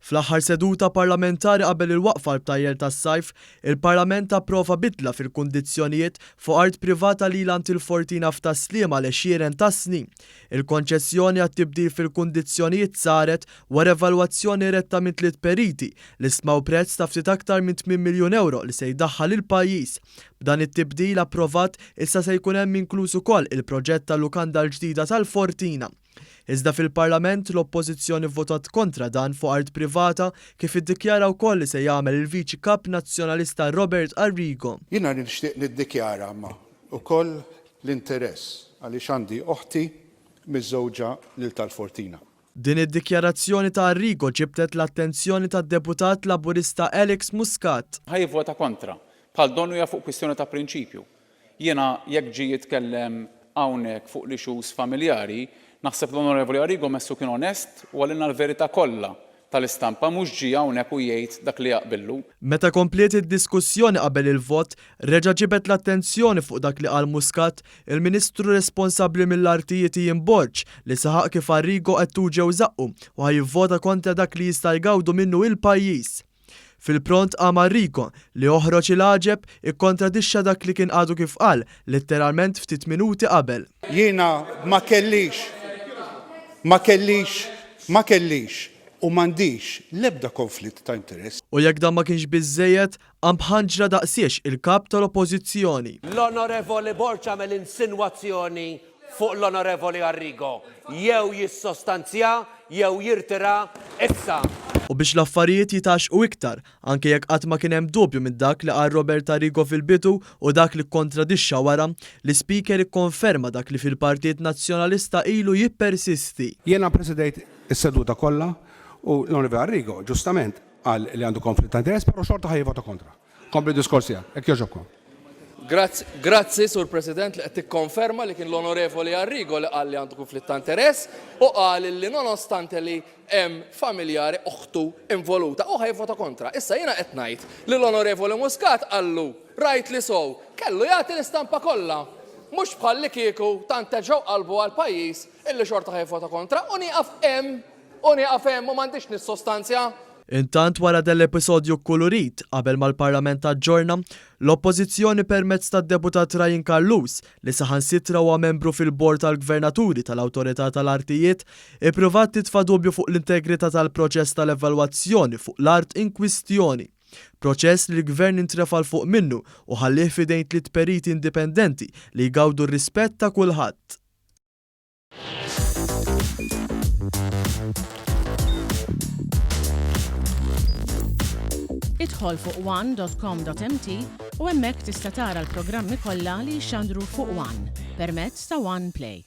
Fl-aħħar seduta parlamentari qabel il-waqfa l-btajjel tas-sajf, il-Parlament approva bidla fil-kundizzjonijiet fuq art privata li il Fortina f'Taslima l xieren ta' snin. Il-konċessjoni għat-tibdil fil-kundizzjonijiet saret wara evalwazzjoni retta minn 3 periti li smaw prezz ta' ftit aktar minn 8 miljun euro li se jdaħħal il-pajjiż. B'dan it-tibdil approvat issa se jkun hemm inkluż ukoll il-proġett tal-lukanda l-ġdida tal-Fortina. Iżda fil-Parlament l-Oppożizzjoni votat kontra dan fuq art privata kif iddikjara wkoll li se jagħmel il-Viċi Kap Nazzjonalista Robert Arrigo. Jiena nixtieq niddikjara ma ukoll l-interess għaliex għandi oħti miż-żewġa lil tal-Fortina. Din id-dikjarazzjoni ta' Arrigo ġibtet l-attenzjoni tad-deputat Laburista Alex Muscat. Ħajvota kontra, bħal donnu hija fuq kwistjoni ta' prinċipju. Jiena jekk ġie jitkellem hawnhekk fuq l-ixus familjari, naħseb l-Onorevoli Arrigo messu kien onest u għallinna l-verità kollha tal-istampa mhux ġie hawnhekk u jgħid dak li jaqbillu. Meta komplet id-diskussjoni qabel il-vot, reġa' ġibet l-attenzjoni fuq dak li qal Muscat, il-Ministru responsabbli mill-artijiet jinborġ li saħaq kif Arrigo qed tuġew żaqqu u ħajvvota kontra dak li jista' jgawdu minnu il-pajjiż. Fil-pront qam Arrigo li joħroġ il-għaġeb ikkontradixxa dak li kien għadu kif qal, letteralment ftit minuti qabel. Jiena ma kellix u m'għandix l-ebda konflitt ta' interess. U jekk dan ma kienx biżżejjed, qam bħanġra daqsiex il-kap tal-Oppożizzjoni. L-Onorevoli Borġ għamel insinwazzjoni fuq l-Onorevoli Arrigo. Jew jissostanzja, jew jirtira issa. U biex l-affarijiet jitaxqu iktar, anke jekk qatt ma kien hemm dubju minn dak li qal Robert Arrigo fil-bidu u dak li kontradixxa wara, l-Speaker ikkonferma dak li fil-Partit Nazzjonalista ilu jippersisti. Jiena presidejt is-seduta kollha u l-Onorevoli Arrigo ġustament qal li għandu konflitt ta' interess, però xorta ħajvota kontra. Kompli diskorsija, hekk jogħġobkom. Grazzi, Sur President, li qed tikkonferma li kien l-Onorevoli Arrigo li qal li għandu konflitt ta' interess u qal li nonostante li hemm familjari oħtu involuta u ħajvota kontra. Issa jiena qed ngħid li l-Onorevoli Muscat qallu rajt li sow kellu jagħti l-istampa kollha. Mhux bħal li kieku tant ġew qalbu għal pajjiż illi xorta ħajvota kontra u nieqaf hemm u m'għandix nissostanzja. Intant wara dell-episodju kulurit qabel mal-Parlament aġġorna, l-Oppożizzjoni permezz tad-Deputat Ryan Carluss li saħansitra huwa membru fil-Bord tal-Gvernaturi tal-Awtorità tal-Artijiet ippruvat titfa' dubju fuq l-integrità tal-proċess tal-evalwazzjoni fuq l-art in kwistjoni. Proċess li l-Gvern intrefal fuq minnu u ħallih f'idejn 3 periti indipendenti li jgawdu r-rispett ta' kulħadd. Idħol fuq one.com.mt u hemmhekk tista' tara l-programmi kollha li jxandru fuq One permezz ta' One Play.